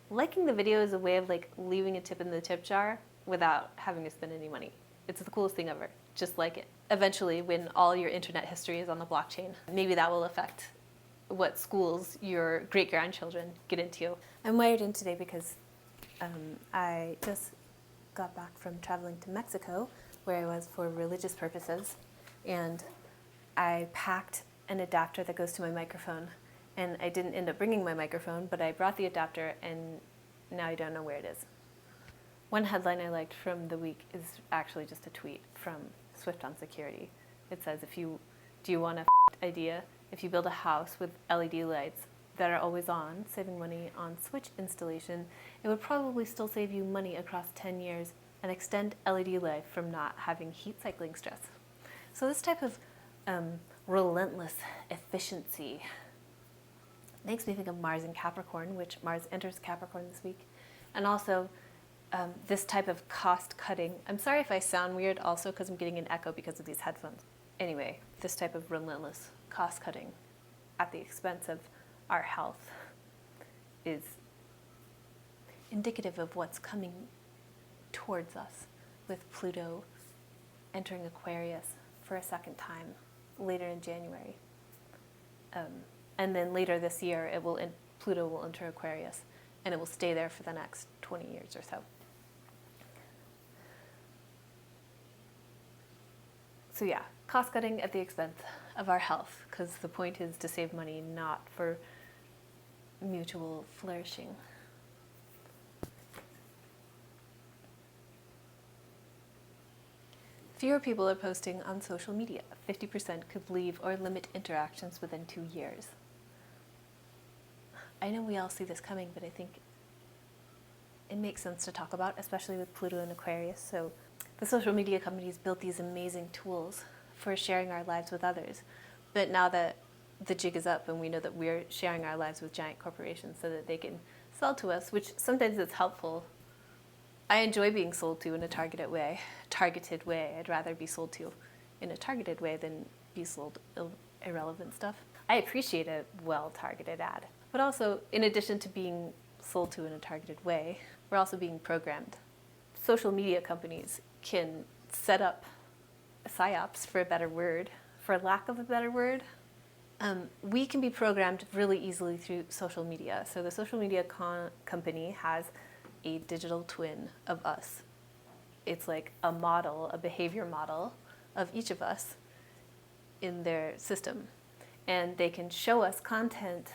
liking the video is a way of like leaving a tip in the tip jar without having to spend any money. It's the coolest thing ever. Just like it. Eventually, when all your internet history is on the blockchain, maybe that will affect what schools your great-grandchildren get into. I'm wired in today because I just got back from traveling to Mexico, where I was for religious purposes, and I packed an adapter that goes to my microphone, and I didn't end up bringing my microphone, but I brought the adapter, and now I don't know where it is. One headline I liked from the week is actually just a tweet from Swift on Security. It says, do you want a idea? If you build a house with LED lights that are always on, saving money on switch installation, it would probably still save you money across 10 years and extend LED life from not having heat cycling stress. So this type of relentless efficiency makes me think of Mars and Capricorn, which Mars enters Capricorn this week, and also this type of cost cutting. I'm sorry if I sound weird also because I'm getting an echo because of these headphones. Anyway, this type of relentless cost cutting at the expense of our health is indicative of what's coming towards us with Pluto entering Aquarius for a second time later in January. And then later this year, Pluto will enter Aquarius, and it will stay there for the next 20 years or so. So yeah, cost cutting at the expense of our health, because the point is to save money, not for mutual flourishing. Fewer people are posting on social media. 50% could leave or limit interactions within 2 years. I know we all see this coming, but I think it makes sense to talk about, especially with Pluto and Aquarius. So the social media companies built these amazing tools for sharing our lives with others. But now that the jig is up and we know that we're sharing our lives with giant corporations so that they can sell to us, which sometimes is helpful. I enjoy being sold to in a targeted way. I'd rather be sold to in a targeted way than be sold irrelevant stuff. I appreciate a well-targeted ad. But also, in addition to being sold to in a targeted way, we're also being programmed. Social media companies can set up psyops, for a better word, for lack of a better word. We can be programmed really easily through social media. So the social media company has a digital twin of us. It's like a model, a behavior model of each of us in their system. And they can show us content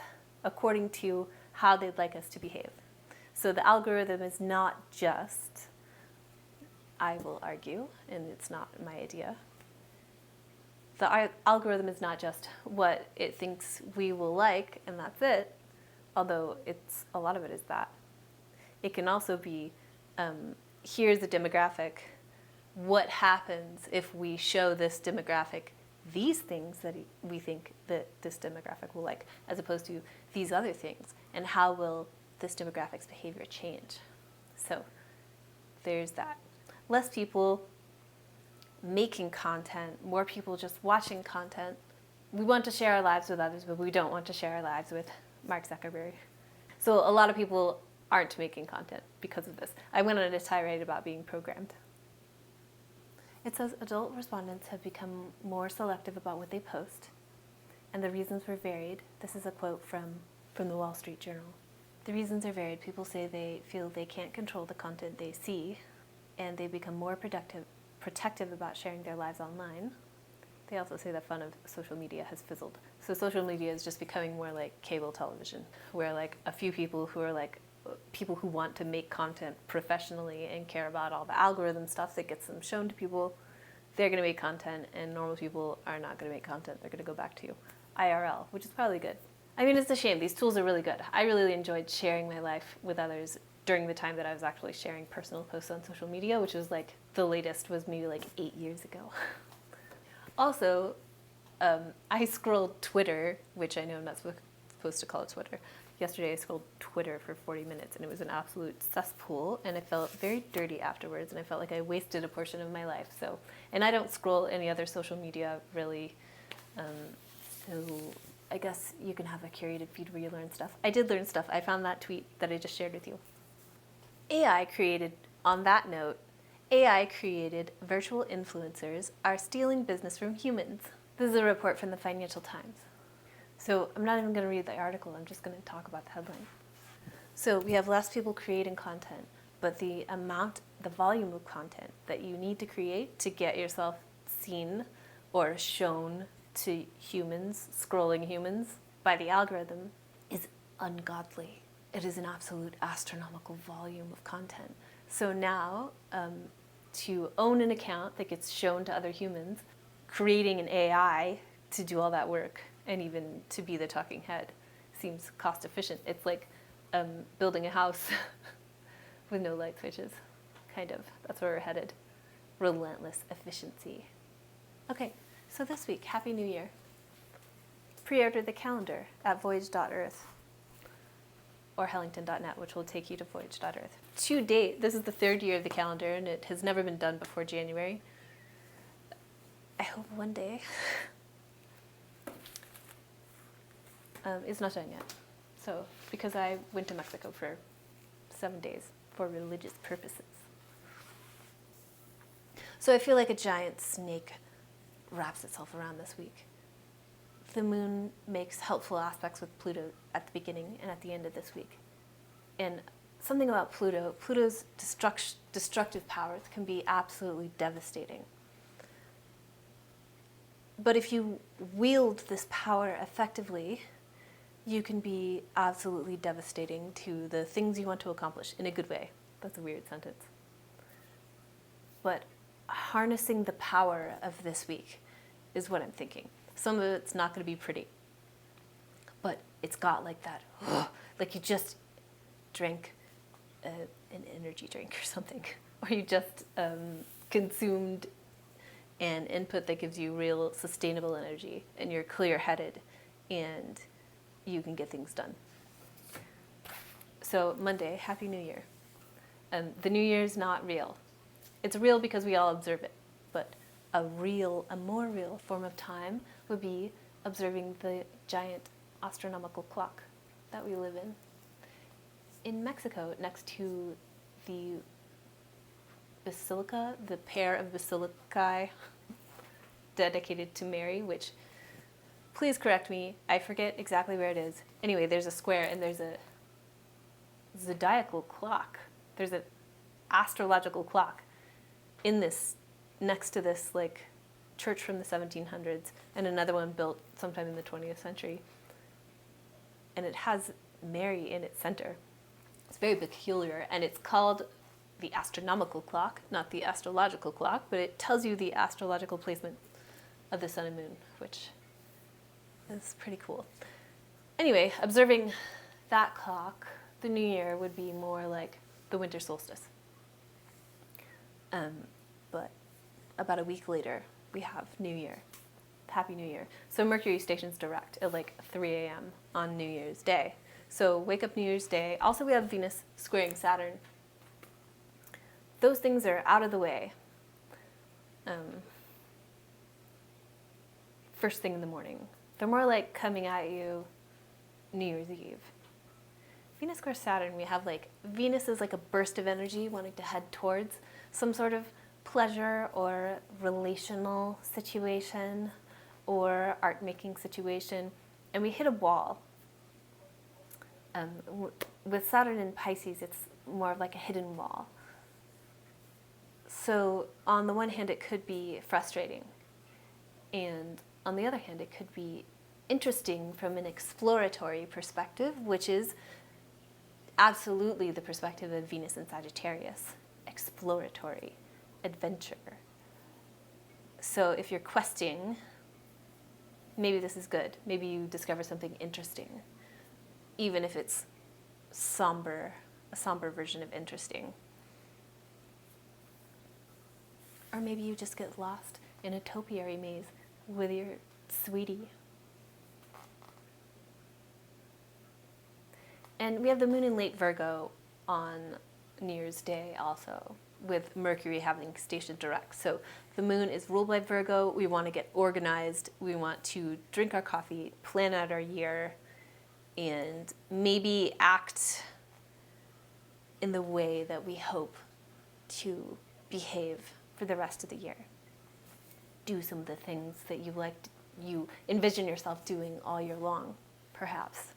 according to how they'd like us to behave. So the algorithm is not just, I will argue, and it's not my idea, the algorithm is not just what it thinks we will like and that's it, although a lot of it is that. It can also be, here's a demographic, what happens if we show this demographic these things that we think that this demographic will like, as opposed to these other things, and how will this demographic's behavior change? So there's that. Less people making content, more people just watching content. We want to share our lives with others, but we don't want to share our lives with Mark Zuckerberg. So a lot of people aren't making content because of this. I went on a tirade about being programmed. It says adult respondents have become more selective about what they post, and the reasons were varied. This is a quote from the Wall Street Journal. The reasons are varied. People say they feel they can't control the content they see, and they become more protective about sharing their lives online. They also say the fun of social media has fizzled. So social media is just becoming more like cable television, where like a few people who are like people who want to make content professionally and care about all the algorithm stuff that gets them shown to people, they're going to make content, and normal people are not going to make content. They're going to go back to IRL, which is probably good. I mean, it's a shame. These tools are really good. I really enjoyed sharing my life with others during the time that I was actually sharing personal posts on social media, which was like, the latest was maybe like 8 years ago. Also, I scrolled Twitter, which I know I'm not supposed to call it Twitter. Yesterday I scrolled Twitter for 40 minutes, and it was an absolute cesspool, and I felt very dirty afterwards, and I felt like I wasted a portion of my life. So, and I don't scroll any other social media really, so I guess you can have a curated feed where you learn stuff. I did learn stuff. I found that tweet that I just shared with you. On that note, AI created virtual influencers are stealing business from humans. This is a report from the Financial Times. So I'm not even going to read the article, I'm just going to talk about the headline. So we have less people creating content, but the volume of content that you need to create to get yourself seen or shown to humans, scrolling humans, by the algorithm is ungodly. It is an absolute astronomical volume of content. So now, to own an account that gets shown to other humans, creating an AI to do all that work and even to be the talking head seems cost efficient. It's like building a house with no light switches, kind of. That's where we're headed. Relentless efficiency. Okay, so this week, Happy New Year. Pre-order the calendar at voyage.earth or hellington.net, which will take you to voyage.earth. To date, this is the 3rd year of the calendar, and it has never been done before January. I hope one day. It's not done yet. So, because I went to Mexico for 7 days for religious purposes. So I feel like a giant snake wraps itself around this week. The moon makes helpful aspects with Pluto at the beginning and at the end of this week. And something about Pluto's destructive powers can be absolutely devastating. But if you wield this power effectively, you can be absolutely devastating to the things you want to accomplish in a good way. That's a weird sentence. But harnessing the power of this week is what I'm thinking. Some of it's not going to be pretty, but it's got like that, like you just drank an energy drink or something, or you just consumed an input that gives you real sustainable energy, and you're clear-headed, and you can get things done. So Monday, Happy New Year. The New Year is not real. It's real because we all observe it, but a more real form of time would be observing the giant astronomical clock that we live in. In Mexico, next to the basilica, the pair of basilicae dedicated to Mary, which, please correct me, I forget exactly where it is. Anyway, there's a square and there's a zodiacal clock. There's an astrological clock in this, next to this like church from the 1700s, and another one built sometime in the 20th century. And it has Mary in its center. It's very peculiar, and it's called the astronomical clock, not the astrological clock, but it tells you the astrological placement of the sun and moon, which is pretty cool. Anyway, observing that clock, the New Year would be more like the winter solstice. But about a week later, we have New Year. Happy New Year. So Mercury stations direct at like 3 a.m. on New Year's Day. So wake up New Year's Day. Also, we have Venus squaring Saturn. Those things are out of the way. First thing in the morning. They're more like coming at you New Year's Eve. Venus square Saturn, we have like, Venus is like a burst of energy wanting to head towards some sort of pleasure or relational situation or art-making situation, and we hit a wall. With Saturn in Pisces, it's more of like a hidden wall. So on the one hand, it could be frustrating, and on the other hand, it could be interesting from an exploratory perspective, which is absolutely the perspective of Venus in Sagittarius. Exploratory, adventure. So if you're questing, maybe this is good. Maybe you discover something interesting, even if it's a somber version of interesting. Or maybe you just get lost in a topiary maze with your sweetie. And we have the moon in late Virgo on New Year's Day also, with Mercury having station direct. So the moon is ruled by Virgo. We want to get organized. We want to drink our coffee, plan out our year, and maybe act in the way that we hope to behave for the rest of the year. Do some of the things that you envision yourself doing all year long, perhaps.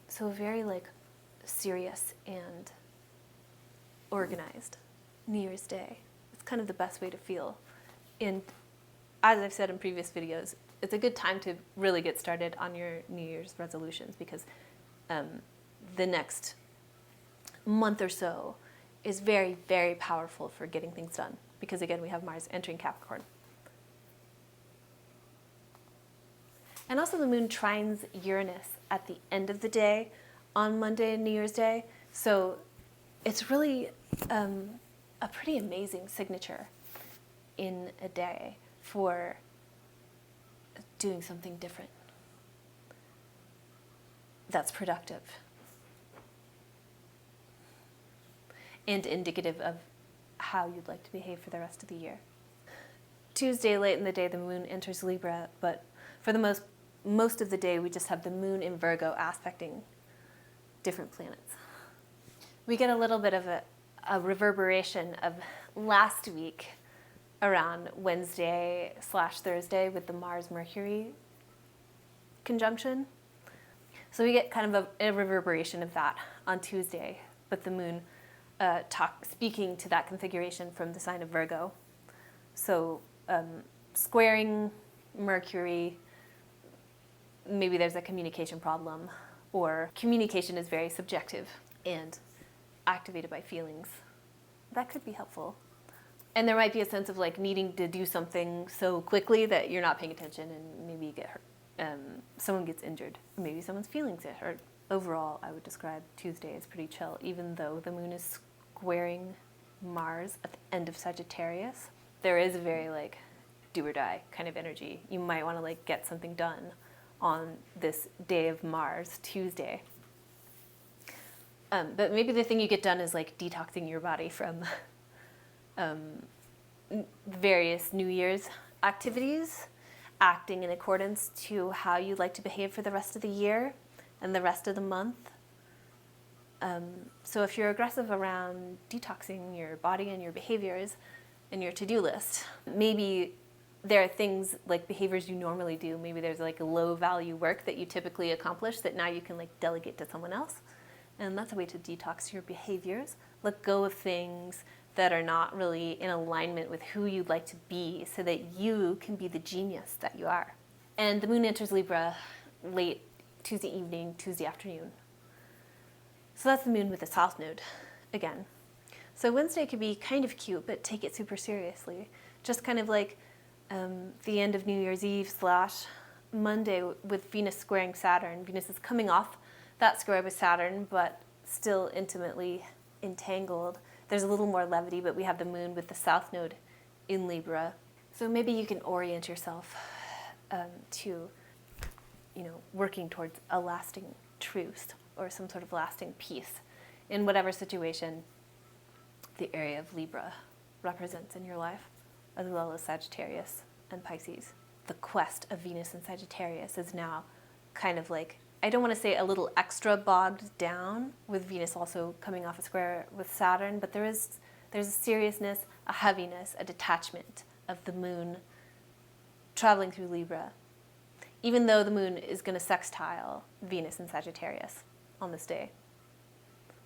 So very serious and organized New Year's Day. It's kind of the best way to feel. And as I've said in previous videos, it's a good time to really get started on your New Year's resolutions, because the next month or so is very, very powerful for getting things done, because again, we have Mars entering Capricorn. And also the moon trines Uranus at the end of the day on Monday and New Year's Day. So it's really a pretty amazing signature in a day for doing something different that's productive and indicative of how you'd like to behave for the rest of the year. Tuesday, late in the day, the moon enters Libra, but for the most of the day, we just have the moon in Virgo aspecting different planets. We get a little bit of a reverberation of last week around Wednesday/Thursday with the Mars-Mercury conjunction. So we get kind of a reverberation of that on Tuesday, but the moon speaking to that configuration from the sign of Virgo. So squaring Mercury, maybe there's a communication problem, or communication is very subjective and activated by feelings. That could be helpful. And there might be a sense of needing to do something so quickly that you're not paying attention and maybe you get hurt. Someone gets injured. Maybe someone's feelings get hurt. Overall, I would describe Tuesday as pretty chill, even though the moon is squaring Mars at the end of Sagittarius. There is a very do or die kind of energy. You might want to get something done on this day of Mars, Tuesday. But maybe the thing you get done is detoxing your body from various New Year's activities, acting in accordance to how you'd like to behave for the rest of the year and the rest of the month. So if you're aggressive around detoxing your body and your behaviors and your to-do list, maybe there are things behaviors you normally do. Maybe there's a low value work that you typically accomplish that now you can delegate to someone else. And that's a way to detox your behaviors. Let go of things that are not really in alignment with who you'd like to be so that you can be the genius that you are. And the moon enters Libra late Tuesday evening, Tuesday afternoon. So that's the moon with the south node again. So Wednesday could be kind of cute, but take it super seriously. Just kind of the end of New Year's Eve / Monday with Venus squaring Saturn. Venus is coming off that square with Saturn, but still intimately entangled. There's a little more levity, but we have the moon with the south node in Libra. So maybe you can orient yourself to, working towards a lasting truce or some sort of lasting peace in whatever situation the area of Libra represents in your life, as well as Sagittarius and Pisces. The quest of Venus and Sagittarius is now kind of I don't want to say a little extra bogged down with Venus also coming off a square with Saturn, but there's a seriousness, a heaviness, a detachment of the moon traveling through Libra, even though the moon is going to sextile Venus and Sagittarius on this day.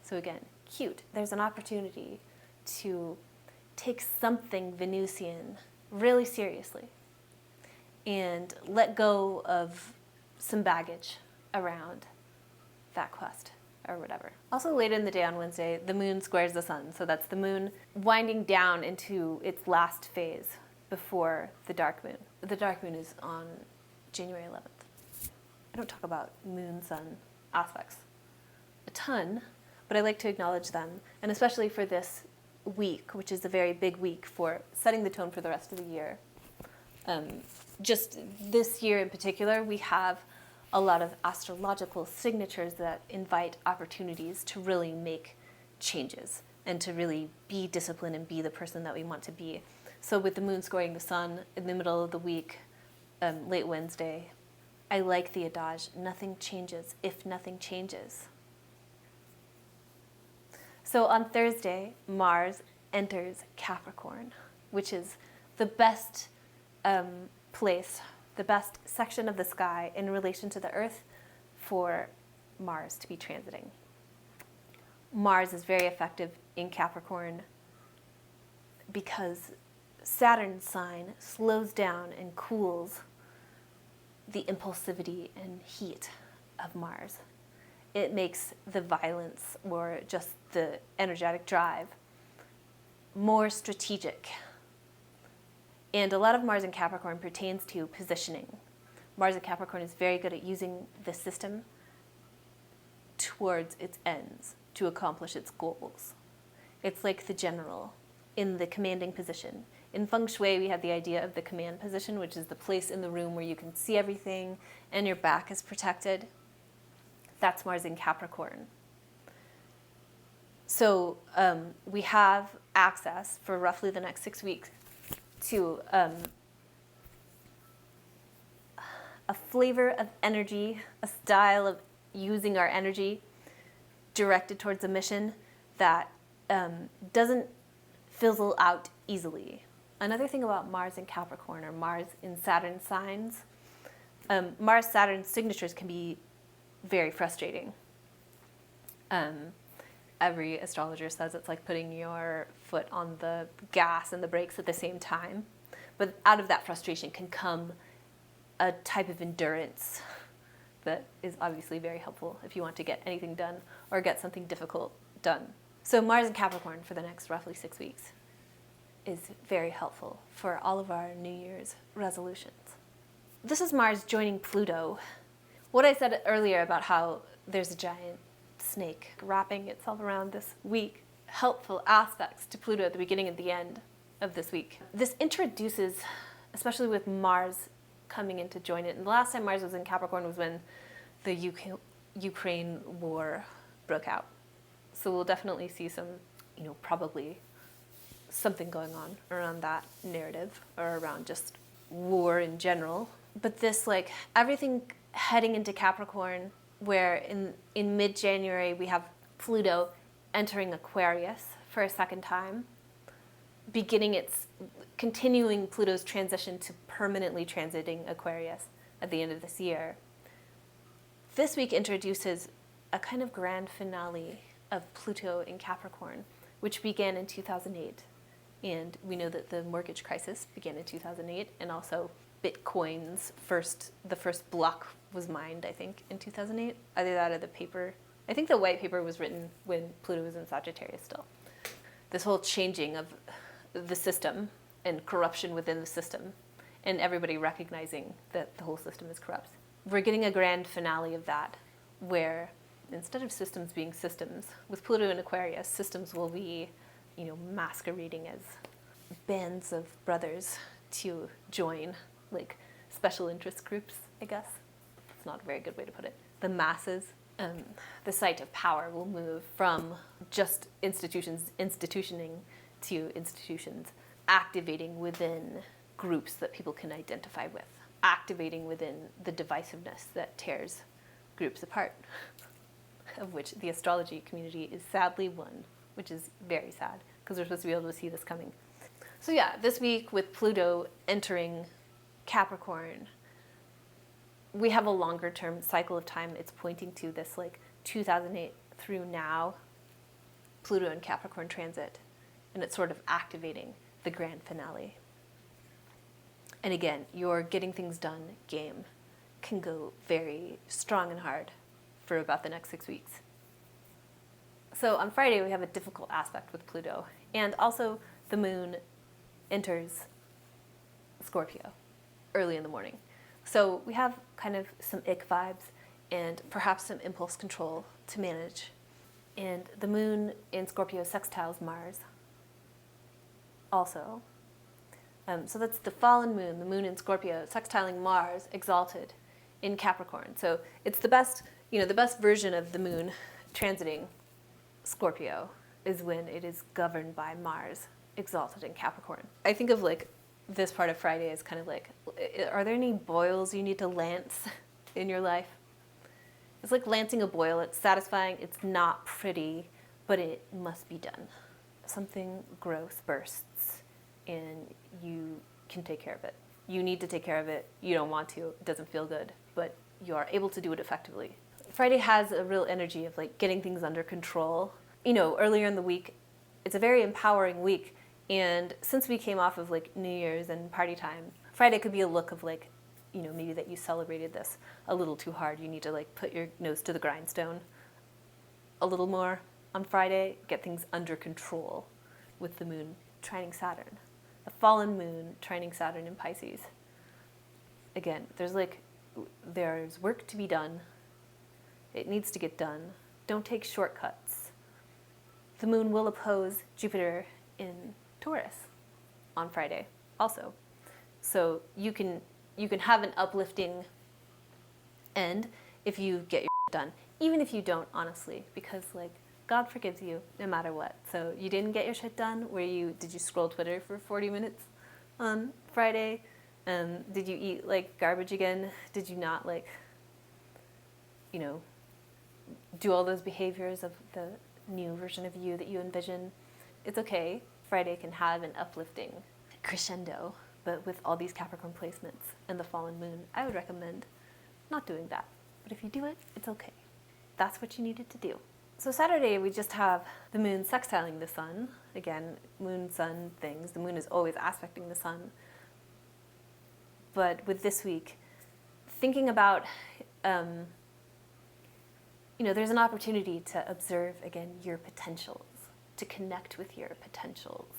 So again, cute. There's an opportunity to take something Venusian really seriously and let go of some baggage around that quest or whatever. Also later in the day on Wednesday, the moon squares the sun. So that's the moon winding down into its last phase before the dark moon. The dark moon is on January 11th. I don't talk about moon-sun aspects a ton, but I like to acknowledge them, and especially for this week, which is a very big week for setting the tone for the rest of the year. Just this year in particular, we have a lot of astrological signatures that invite opportunities to really make changes and to really be disciplined and be the person that we want to be. So with the moon squaring the sun in the middle of the week, late Wednesday, I like the adage, nothing changes if nothing changes. So on Thursday, Mars enters Capricorn, which is the best place, the best section of the sky in relation to the Earth for Mars to be transiting. Mars is very effective in Capricorn because Saturn's sign slows down and cools the impulsivity and heat of Mars. It makes the violence or just the energetic drive more strategic. And a lot of Mars in Capricorn pertains to positioning. Mars in Capricorn is very good at using the system towards its ends to accomplish its goals. It's like the general in the commanding position. In Feng Shui, we have the idea of the command position, which is the place in the room where you can see everything and your back is protected. That's Mars in Capricorn. So we have access for roughly the next 6 weeks to a flavor of energy, a style of using our energy directed towards a mission that doesn't fizzle out easily. Another thing about Mars in Capricorn or Mars in Saturn signs, Mars-Saturn signatures can be very frustrating. Every astrologer says it's like putting your foot on the gas and the brakes at the same time. But out of that frustration can come a type of endurance that is obviously very helpful if you want to get anything done or get something difficult done. So Mars in Capricorn for the next roughly 6 weeks is very helpful for all of our New Year's resolutions. This is Mars joining Pluto. What I said earlier about how there's a giant snake wrapping itself around this week, helpful aspects to Pluto at the beginning and the end of this week. This introduces, especially with Mars coming in to join it, and the last time Mars was in Capricorn was when the Ukraine war broke out. So we'll definitely see some, probably something going on around that narrative or around just war in general. But this, everything heading into Capricorn, where in mid-January we have Pluto entering Aquarius for a second time, continuing Pluto's transition to permanently transiting Aquarius at the end of this year. This week introduces a kind of grand finale of Pluto in Capricorn, which began in 2008. And we know that the mortgage crisis began in 2008, and also Bitcoin's the first block was mined, I think, in 2008. Either that or the paper. I think the white paper was written when Pluto was in Sagittarius still. This whole changing of the system and corruption within the system, and everybody recognizing that the whole system is corrupt. We're getting a grand finale of that, where instead of systems being systems, with Pluto in Aquarius, systems will be, masquerading as bands of brothers to join, like special interest groups, I guess. It's not a very good way to put it. The masses, the site of power will move from just institutioning to institutions, activating within groups that people can identify with, activating within the divisiveness that tears groups apart, of which the astrology community is sadly one, which is very sad, because we're supposed to be able to see this coming. So yeah, this week with Pluto entering Capricorn, we have a longer term cycle of time. It's pointing to this 2008 through now, Pluto and Capricorn transit, and it's sort of activating the grand finale. And again, your getting things done game can go very strong and hard for about the next 6 weeks. So on Friday, we have a difficult aspect with Pluto, and also the moon enters Scorpio early in the morning. So we have kind of some ick vibes and perhaps some impulse control to manage. And the moon in Scorpio sextiles Mars also. So that's the fallen moon, the moon in Scorpio, sextiling Mars, exalted in Capricorn. So it's the best version of the moon transiting Scorpio is when it is governed by Mars, exalted in Capricorn. I think of like this part of Friday as kind of like, are there any boils you need to lance in your life? It's like lancing a boil. It's satisfying, it's not pretty, but it must be done. Something gross bursts and you can take care of it. You need to take care of it. You don't want to. It doesn't feel good, but you are able to do it effectively. Friday has a real energy of like getting things under control. You know, earlier in the week, it's a very empowering week. And since we came off of like New Year's and party time, Friday could be a look of like, you know, maybe that you celebrated this a little too hard. You need to like put your nose to the grindstone a little more on Friday, get things under control with the moon trining Saturn. The fallen moon trining Saturn in Pisces. Again, there's work to be done. It needs to get done. Don't take shortcuts. The moon will oppose Jupiter in Taurus on Friday also. So you can have an uplifting end if you get your done. Even if you don't, honestly, because like God forgives you no matter what. So you didn't get your shit done. Did you scroll Twitter for 40 minutes on Friday? Did you eat like garbage again? Did you not like, you know, do all those behaviors of the new version of you that you envision? It's okay. Friday can have an uplifting crescendo, but with all these Capricorn placements and the fallen moon, I would recommend not doing that. But if you do it, it's okay. That's what you needed to do. So Saturday, we just have the moon sextiling the sun. Again, moon-sun things. The moon is always aspecting the sun. But with this week, thinking about, you know, there's an opportunity to observe, again, your potentials, to connect with your potentials.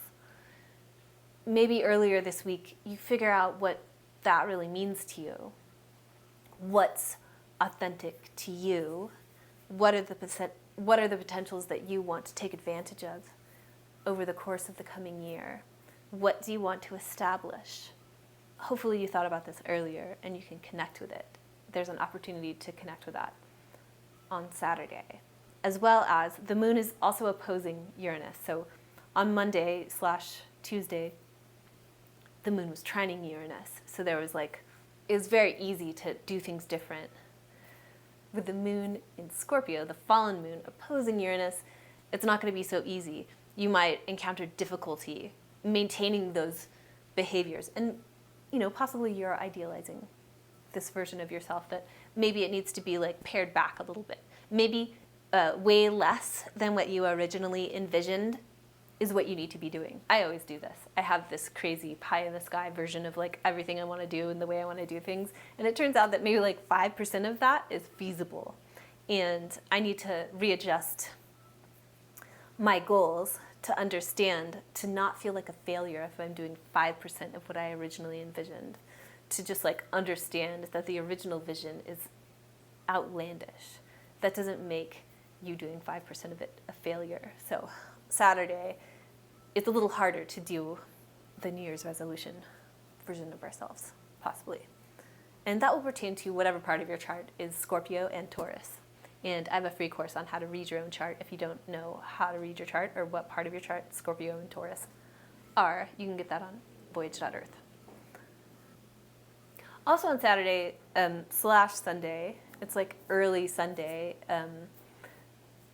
Maybe earlier this week, you figure out what that really means to you. What's authentic to you? What are the potentials that you want to take advantage of over the course of the coming year? What do you want to establish? Hopefully you thought about this earlier and you can connect with it. There's an opportunity to connect with that on Saturday. As well as the moon is also opposing Uranus. So on Monday/Tuesday, the moon was trining Uranus. So there was like, it was very easy to do things different. With the moon in Scorpio, the fallen moon opposing Uranus, it's not going to be so easy. You might encounter difficulty maintaining those behaviors. And, you know, possibly you're idealizing this version of yourself that maybe it needs to be like pared back a little bit. Maybe way less than what you originally envisioned is what you need to be doing. I always do this. I have this crazy pie-in-the-sky version of like everything I want to do and the way I want to do things. And it turns out that maybe like 5% of that is feasible. And I need to readjust my goals to understand, to not feel like a failure if I'm doing 5% of what I originally envisioned. To just like understand that the original vision is outlandish. That doesn't make you doing 5% of it a failure. So Saturday, it's a little harder to do the New Year's resolution version of ourselves, possibly. And that will pertain to whatever part of your chart is Scorpio and Taurus. And I have a free course on how to read your own chart if you don't know how to read your chart or what part of your chart Scorpio and Taurus are. You can get that on voyage.earth. Also on Saturday /Sunday, it's like early Sunday,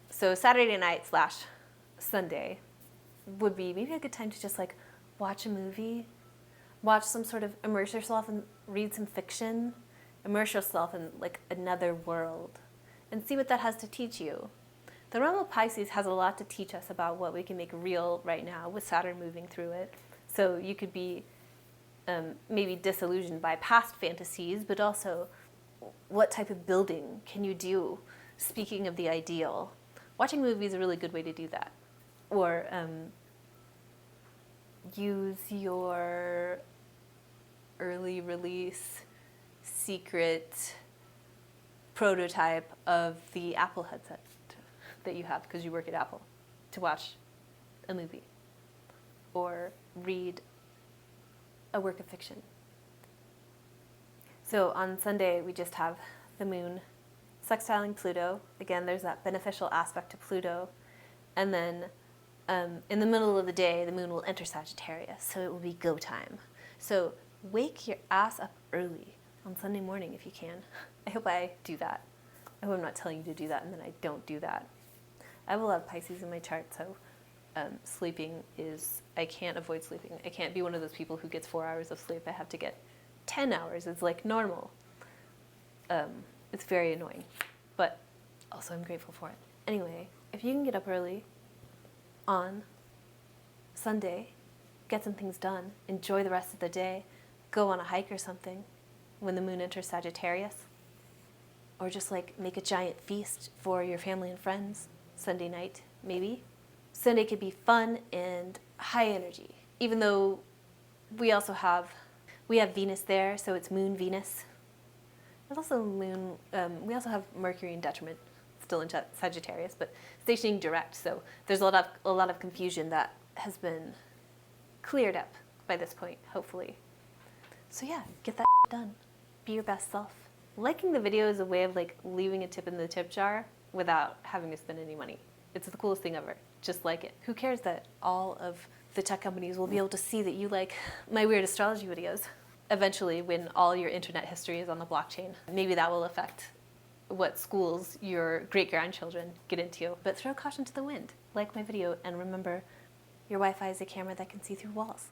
so Saturday night /Sunday would be maybe a good time to just like watch a movie, watch some sort of, immerse yourself and read some fiction, immerse yourself in like another world and see what that has to teach you. The realm of Pisces has a lot to teach us about what we can make real right now with Saturn moving through it. So you could be maybe disillusioned by past fantasies, but also what type of building can you do? Speaking of the ideal, watching movies is a really good way to do that. Or use your early release secret prototype of the Apple headset that you have because you work at Apple to watch a movie or read a work of fiction. So on Sunday, we just have the moon sextiling Pluto. Again, there's that beneficial aspect to Pluto. And then in the middle of the day, the moon will enter Sagittarius, so it will be go time. So wake your ass up early on Sunday morning if you can. I hope I do that. I hope I'm not telling you to do that and then I don't do that. I have a lot of Pisces in my chart, so sleeping is, I can't avoid sleeping. I can't be one of those people who gets 4 hours of sleep. I have to get 10 hours. It's like normal. It's very annoying, but also I'm grateful for it. Anyway, if you can get up early on Sunday, get some things done, enjoy the rest of the day, go on a hike or something when the moon enters Sagittarius, or just like make a giant feast for your family and friends Sunday night, maybe. Sunday could be fun and high energy, even though we have Venus there, so it's moon Venus. There's also moon, we also have Mercury in detriment still in Sagittarius, but stationing direct, so there's a lot of confusion that has been cleared up by this point, hopefully. So yeah, get that done. Be your best self. Liking the video is a way of like leaving a tip in the tip jar without having to spend any money. It's the coolest thing ever. Just like it. Who cares that all of the tech companies will be able to see that you like my weird astrology videos? Eventually, when all your internet history is on the blockchain, maybe that will affect what schools your great-grandchildren get into. But throw caution to the wind. Like my video, and remember, your Wi-Fi is a camera that can see through walls.